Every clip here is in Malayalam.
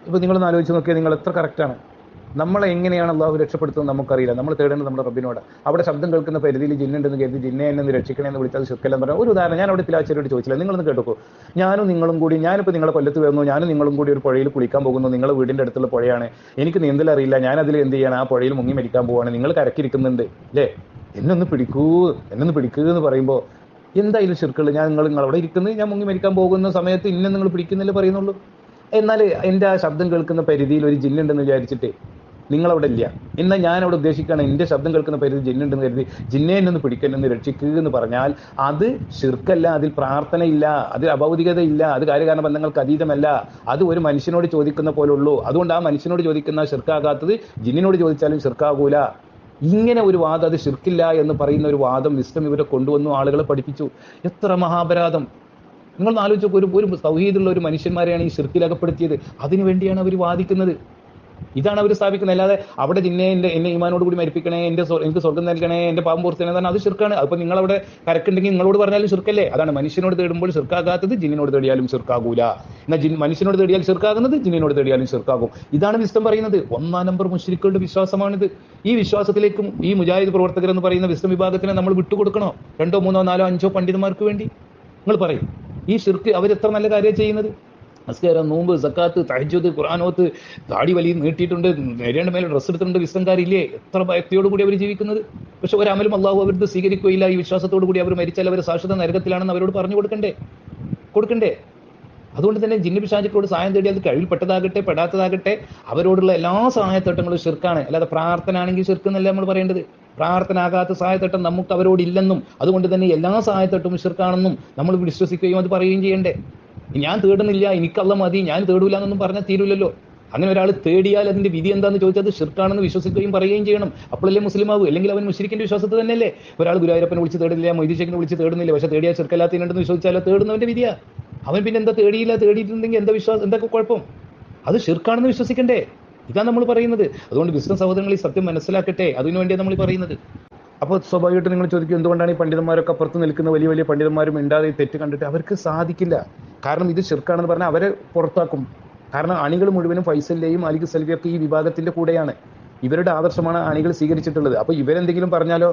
ഇപ്പോൾ നിങ്ങളൊന്ന് ആലോചിച്ച് നോക്കിയാൽ നിങ്ങൾ എത്ര കറക്റ്റാണ്. നമ്മളെ എങ്ങനെയാണ് അള്ളാഹു രക്ഷപ്പെടുത്തുന്നത് നമുക്കറിയില്ല. നമ്മൾ തേടേണ്ടത് നമ്മുടെ റബ്ബിനോട്. അവിടെ ശബ്ദം കേൾക്കുന്ന പരിധിയിൽ ജിന്നുണ്ടെന്ന് കരുതി ജിന്നെ എന്നെ രക്ഷിക്കണമെന്ന് വിളിച്ചാൽ ശിർക്കെല്ലാം പറയാം. ഒരു ഉദാഹരണം ഞാൻ അവിടെ തിലാച്ചേരോട് ചോദിച്ചില്ല, നിങ്ങളൊന്ന് കേട്ടോ. ഞാനും നിങ്ങളും കൂടി, ഞാനിപ്പോൾ നിങ്ങളെ കൊല്ലത്ത് വരുന്നു, ഞാനും നിങ്ങളും കൂടി ഒരു പുഴയിൽ കുളിക്കാൻ പോകുന്നു. നിങ്ങളുടെ വീടിൻ്റെ അടുത്തുള്ള പുഴയാണ്, എനിക്ക് നീന്തലറിയില്ല, ഞാനതിൽ എന്ത് ചെയ്യണം, ആ പുഴയിൽ മുങ്ങി മരിക്കാൻ പോവാണ്, നിങ്ങൾ കരക്കിരിക്കുന്നുണ്ട് അല്ലേ, എന്നൊന്ന് പിടിക്കൂ എന്ന് പറയുമ്പോൾ എന്തായാലും ശിർക്കുള്ളൂ. നിങ്ങളവിടെ ഇരിക്കുന്നത്, ഞാൻ മുങ്ങി മരിക്കാൻ പോകുന്ന സമയത്ത് ഇന്നെ നിങ്ങൾ പിടിക്കുന്നില്ലേ പറയുന്നുള്ളൂ. എന്നാൽ എൻ്റെ ആ ശബ്ദം കേൾക്കുന്ന പരിധിയിൽ ഒരു ജിന്നുണ്ടെന്ന് വിചാരിച്ചിട്ട് നിങ്ങളവിടെ ഇല്ല, എന്നാൽ ഞാൻ അവിടെ ഉദ്ദേശിക്കുകയാണ് എൻ്റെ ശബ്ദം കേൾക്കുന്ന പരിധി ജിന്നുണ്ടെന്ന് കരുതി ജിന്നെ എന്നൊന്ന് പിടിക്കണമെന്ന് രക്ഷിക്കുക എന്ന് പറഞ്ഞാൽ അത് ശിർക്കല്ല, അതിൽ പ്രാർത്ഥനയില്ല, അതിൽ അഭൗതികതയില്ല, അത് കാര്യകാരണ ബന്ധങ്ങൾക്ക് അതീതമല്ല. അത് ഒരു മനുഷ്യനോട് ചോദിക്കുന്ന പോലെ ഉള്ളൂ. അതുകൊണ്ട് ആ മനുഷ്യനോട് ചോദിക്കുന്ന ശിർക്കാകാത്തത് ജിന്നിനോട് ചോദിച്ചാലും ശിർക്കാകൂല. ഇങ്ങനെ ഒരു വാദം, അത് ശിർക്കില്ല എന്ന് പറയുന്ന ഒരു വാദം വിസ്ഡം ഇവരെ കൊണ്ടുവന്നു, ആളുകളെ പഠിപ്പിച്ചു. എത്ര മഹാപരാധം! നിങ്ങൾ ആലോചിച്ചു, ഒരു തൗഹീദുള്ള ഒരു മനുഷ്യന്മാരെയാണ് ഈ ശിർക്കിലകപ്പെടുത്തിയത്. അതിനു വേണ്ടിയാണ് അവർ വാദിക്കുന്നത്. ഇതാണ് അവർ സ്ഥാപിക്കുന്നത്. അല്ലാതെ അവിടെ എന്നെ ഈമാനോട് കൂടി മരിപ്പിക്കണേ, എനിക്ക് സ്വർഗം നൽകണേ, എൻ്റെ പാപം പൂർത്തിയാണേ, അത് ശിർക്കാണ്. അതിപ്പോൾ നിങ്ങളവിടെ കരക്കുണ്ടെങ്കിൽ നിങ്ങളോട് പറഞ്ഞാലും ശിർക്കല്ലേ. അതാണ് മനുഷ്യനോട് തേടുമ്പോൾ ശിർക്കാകാത്തത് ജിന്നിനോട് തേടിയാലും ശിർക്കാകൂല. എന്നാൽ മനുഷ്യനോട് തേടിയാൽ ശിർക്കാകുന്നത് ജിന്നിനോട് തേടിയാലും ശിർക്കാകും. ഇതാണ് വിസ്ഡം പറയുന്നത്. 1-ാം നമ്പർ മുശ്രിക്കുകളുടെ വിശ്വാസമാണിത്. ഈ വിശ്വാസത്തിലേക്കും ഈ മുജാഹിദ് പ്രവർത്തകർ എന്ന് പറയുന്ന വിസ്ഡം വിഭാഗത്തിനെ നമ്മൾ വിട്ടുകൊടുക്കണോ? 2, 3, 4, 5 പണ്ഡിതന്മാർക്ക് വേണ്ടി? നിങ്ങൾ പറയും. ഈ ശിർക്ക് അവരെത്ര നല്ല കാര്യം ചെയ്യുന്നത്. നമസ്കാരം, നോമ്പ്, സക്കാത്ത്, തഹജ്ജുദ്, ഖുർആനോത്ത്, താടി വലിയ നീട്ടിയിട്ടുണ്ട്, നേരേണ്ട മേലെ ഡ്രസ്സ് എടുത്തിട്ടുണ്ട് വിസ്ഡംകാരില്ലേ, എത്ര ഭക്തിയോട് കൂടി അവർ ജീവിക്കുന്നത്. പക്ഷെ ഒരമലും അള്ളാഹു അവർക്ക് സ്വീകരിക്കുകയില്ല. ഈ വിശ്വാസത്തോടു കൂടി അവർ മരിച്ചാൽ അവർ ശാശ്വത നരകത്തിലാണെന്ന് അവരോട് പറഞ്ഞു കൊടുക്കണ്ടേ. അതുകൊണ്ട് തന്നെ ജിന്ന് പിശാചുക്കളോട് സഹായം തേടി അത് കഴിവിൽപ്പെട്ടതാകട്ടെ പെടാത്തതാകട്ടെ അവരോടുള്ള എല്ലാ സഹായത്തോട്ടങ്ങളും ശിർക്കാണ്. അല്ലാതെ പ്രാർത്ഥന ആണെങ്കിൽ ശിർക്ക് എന്നല്ല നമ്മൾ പറയേണ്ടത്. പ്രാർത്ഥന ആകാത്ത സഹായത്തോട്ടം നമുക്ക് അവരോടില്ലെന്നും അതുകൊണ്ട് തന്നെ എല്ലാ സഹായത്തോട്ടും ശിർക്കാണെന്നും നമ്മൾ വിശ്വസിക്കുകയും അത് പറയുകയും ചെയ്യണ്ടേ. ഞാൻ തേടുന്നില്ല, എനിക്കല്ല മതി, ഞാൻ തേടൂല എന്നൊന്നും പറഞ്ഞാൽ തീരുമല്ലോ. അങ്ങനെ ഒരാൾ തേടിയാൽ അതിന്റെ വിധി എന്താണെന്ന് ചോദിച്ചാൽ അത് ശിർക്കാണെന്ന് വിശ്വസിക്കുകയും പറയുകയും ചെയ്യണം. അപ്പോഴല്ലേ മുസ്ലിം ആവൂ. അല്ലെങ്കിൽ അവൻ മുശ്രിക്കിന്റെ വിശ്വാസത്തിൽ തന്നെയല്ലേ. ഒരാൾ ഗുരുവായൂരപ്പനെ വിളിച്ച് തേടില്ല, മൊയ്തീൻ ഷേഖിനെ വിളിച്ച് തേടുന്നില്ല, പക്ഷെ തേടിയാൽ ശിർക്കല്ലാത്തതിനുണ്ടെന്ന് വിശ്വസിച്ചാലോ തേടുന്നവന്റെ വിധിയാ. അവൻ പിന്നെ എന്താ തേടിയിട്ടുണ്ടെങ്കിൽ എന്താ വിശ്വാസം, എന്തൊക്കെ കുഴപ്പം? അത് ശിർക്കാണെന്ന് വിശ്വസിക്കണ്ടേ. ഇതാണ് നമ്മൾ പറയുന്നത്. അതുകൊണ്ട് വിസ്ഡം സഹോദരങ്ങൾ ഈ സത്യം മനസ്സിലാക്കട്ടെ, അതിനുവേണ്ടിയാണ് നമ്മൾ പറയുന്നത്. അപ്പോൾ സ്വാഭാവികമായിട്ട് നിങ്ങൾ ചോദിക്കും, എന്തുകൊണ്ടാണ് ഈ പണ്ഡിതന്മാരൊക്കെ അപ്പുറത്ത് നിൽക്കുന്ന വലിയ വലിയ പണ്ഡിതന്മാരും മിണ്ടാതെ തെറ്റ് കണ്ടിട്ട്? അവർക്ക് സാധിക്കില്ല. കാരണം ഇത് ശിർക്കാണെന്ന് പറഞ്ഞാൽ അവരെ പുറത്താക്കും. കാരണം അണികൾ മുഴുവനും ഫൈസലിലെയും അലിഖ് സൽവിയൊക്കെ ഈ വിഭാഗത്തിന്റെ കൂടെയാണ്. ഇവരുടെ ആദർശമാണ് അണികൾ സ്വീകരിച്ചിട്ടുള്ളത്. അപ്പോൾ ഇവരെന്തെങ്കിലും പറഞ്ഞാലോ,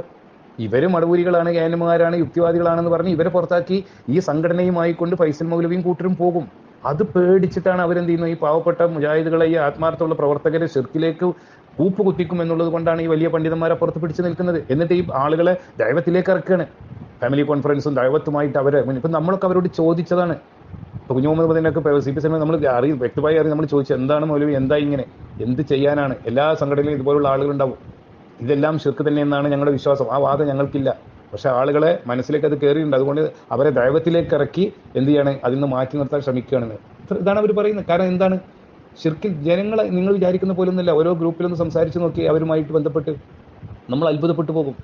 ഇവര് മടവൂരികളാണ്, ഏനമാരാണ്, യുക്തിവാദികളാണെന്ന് പറഞ്ഞ് ഇവരെ പുറത്താക്കി ഈ സംഘടനയുമായി കൊണ്ട് ഫൈസൽ മൗലവിയും കൂട്ടരും പോകും. അത് പേടിച്ചിട്ടാണ് അവരെന്ത് ചെയ്യുന്നത്, ഈ പാവപ്പെട്ട മുജാഹിദുകളെ, ഈ ആത്മാർത്ഥമുള്ള പ്രവർത്തകരെ ശിർക്കിലേക്ക് കൂപ്പ് കുത്തിക്കും എന്നുള്ളത് കൊണ്ടാണ് ഈ വലിയ പണ്ഡിതന്മാരെ പുറത്ത് പിടിച്ചു നിൽക്കുന്നത്. എന്നിട്ട് ഈ ആളുകളെ ദൈവത്തിലേക്ക് ഇറക്കുകയാണ്. ഫാമിലി കോൺഫറൻസും ദൈവത്തുമായിട്ട് അവരെ ഇപ്പം നമ്മളൊക്കെ അവരോട് ചോദിച്ചതാണ്. ഇപ്പോൾ കുഞ്ഞുമുഹമ്മദ് മദീനൊക്കെ CPC നമ്മൾ വ്യക്തമായി നമ്മൾ ചോദിച്ചു, എന്താണ് മൗലവി, എന്താ ഇങ്ങനെ, എന്ത് ചെയ്യാനാണ്? എല്ലാ സംഘടനയിലും ഇതുപോലുള്ള ആളുകളുണ്ടാവും. ഇതെല്ലാം ശിർക്ക് തന്നെയെന്നാണ് ഞങ്ങളുടെ വിശ്വാസം. ആ വാദം ഞങ്ങൾക്കില്ല. പക്ഷെ ആളുകളെ മനസ്സിലേക്ക് അത് കയറിയിട്ടുണ്ട്. അതുകൊണ്ട് അവരെ ദൈവത്തിലേക്ക് ഇറക്കി എന്ത് ചെയ്യാണ്, അതിൽ നിന്ന് മാറ്റി നിർത്താൻ ശ്രമിക്കുകയാണെന്ന്. ഇതാണ് അവർ പറയുന്നത്. കാരണം എന്താണ്, ശിർക്കിൽ ജനങ്ങളെ നിങ്ങൾ വിചാരിക്കുന്ന പോലൊന്നുമില്ല. ഓരോ ഗ്രൂപ്പിലൊന്ന് സംസാരിച്ച് നോക്കി അവരുമായിട്ട് ബന്ധപ്പെട്ട് നമ്മൾ അത്ഭുതപ്പെട്ടു പോകും.